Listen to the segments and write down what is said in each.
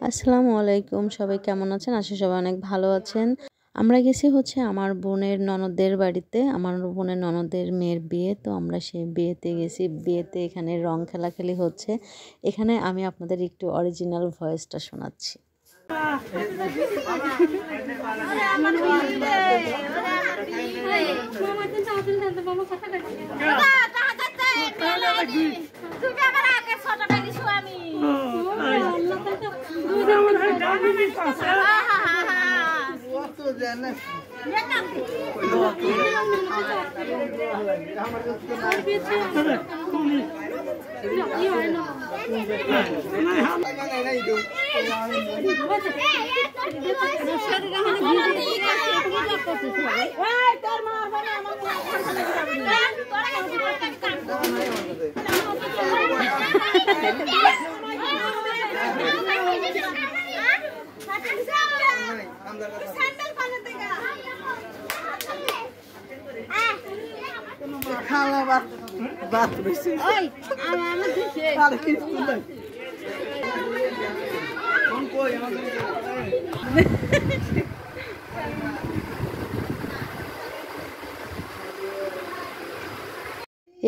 আসসালামু আলাইকুম, সবাই কেমন আছেন? আশা সবাই অনেক ভালো আছেন। আমরা গেছি হচ্ছে আমার বোনের ননদের বাড়িতে। আমার বোনের ননদের মেয়ের বিয়ে। তো আমরা সেই বিয়েতে গেছি। বিয়েতে এখানে রং খেলাখেলি হচ্ছে। এখানে আমি আপনাদের একটু অরিজিনাল ভয়েসটা শোনাচ্ছি।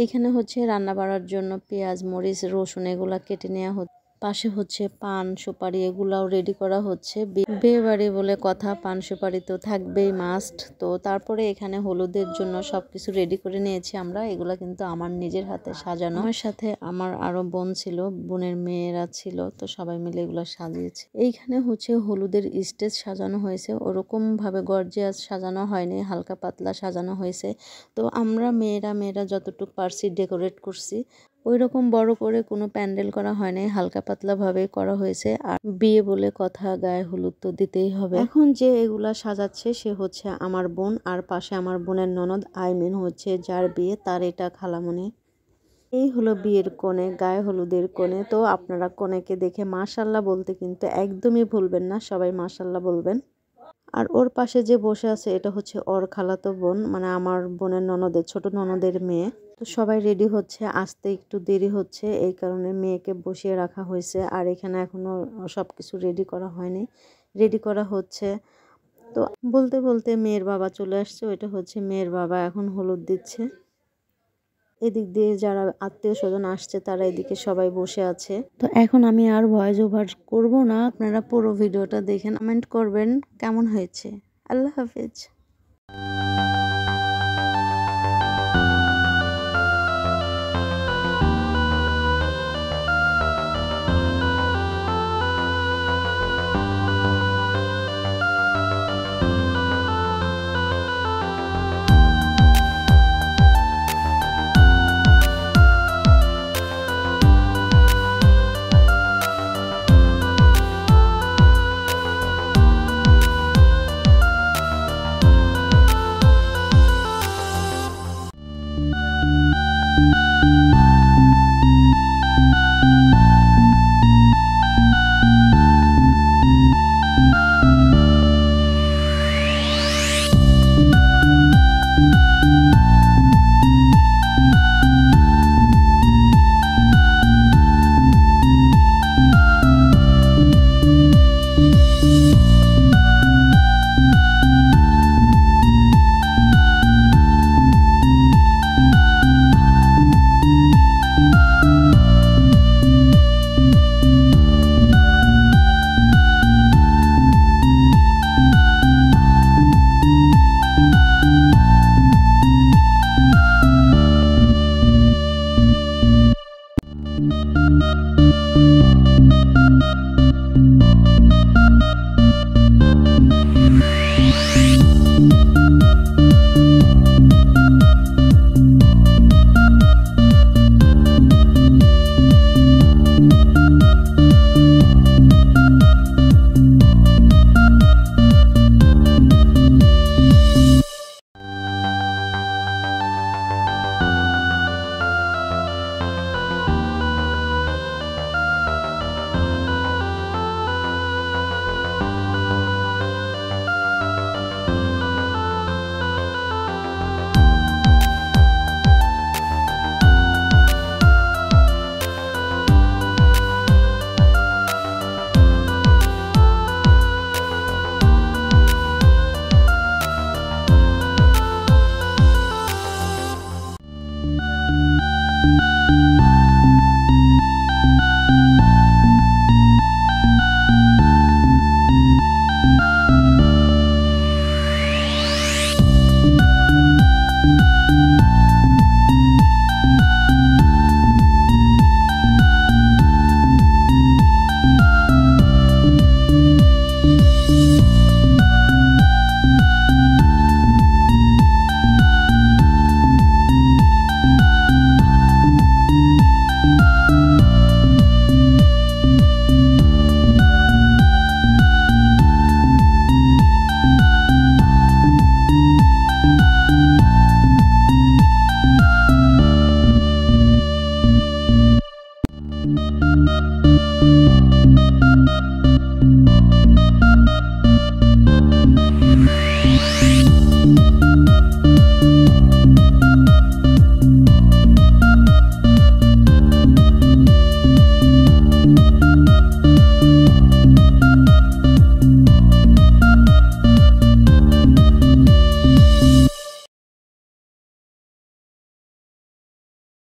এইখানে হচ্ছে রান্না বাড়ার জন্য পেঁয়াজ, মরিচ, রসুন এগুলা কেটে নেওয়া হচ্ছে। পাশে হচ্ছে পান, সুপারি এগুলাও রেডি করা হচ্ছে। বিয়ে বাড়ি বলে কথা, পান সুপারি তো থাকবেই মাস্ট। তো তারপরে এখানে হলুদের জন্য সবকিছু রেডি করে নিয়েছি আমরা। এগুলা কিন্তু আমার নিজের হাতে সাজানো। আমার সাথে আমার আরো বোন ছিল, বোনের মেয়েরা ছিল, তো সবাই মিলে এগুলো সাজিয়েছে। এইখানে হচ্ছে হলুদের স্টেজ সাজানো হয়েছে, ওরকম ভাবে গর্জিয়াস সাজানো হয়নি, হালকা পাতলা সাজানো হয়েছে। তো আমরা মেয়েরা যতটুকু পারছি ডেকোরেট করছি। ওই রকম বড় করে কোনো প্যান্ডেল করা হয় নাই, হালকা পাতলা ভাবে করা হয়েছে। আর বিয়ে বলে কথা, গায়ে হলুদ তো দিতেই হবে। এখন যে এগুলা সাজাচ্ছে সে হচ্ছে আমার বোন, আর পাশে আমার বোনের ননদ, হচ্ছে যার বিয়ে, তার এটা খালামণি। এই হলো বিয়ের কোণে, গায়ে হলুদের কোণে। তো আপনারা কোণেকে দেখে মাশাল্লাহ বলতে কিন্তু একদমই ভুলবেন না, সবাই মাশাল্লাহ বলবেন। আর ওর পাশে যে বসে আছে এটা হচ্ছে ওর খালাতো বোন, মানে আমার বোনের ননদের ছোট ননদের মেয়ে। তো সবাই রেডি হচ্ছে, আসতে একটু দেরি হচ্ছে, এই কারণে মেয়েকে বসিয়ে রাখা হয়েছে। আর এখানে এখনো সব কিছু রেডি করা হয়নি, রেডি করা হচ্ছে। তো বলতে বলতে মেয়ের বাবা চলে আসছে, ওইটা হচ্ছে মেয়ের বাবা, এখন হলুদ দিচ্ছে। এদিক দিয়ে যারা আত্মীয় স্বজন আসছে তারা এদিকে সবাই বসে আছে। তো এখন আমি আর ভয়েস ওভার করবো না, আপনারা পুরো ভিডিওটা দেখেন, কমেন্ট করবেন কেমন হয়েছে। আল্লাহ হাফেজ।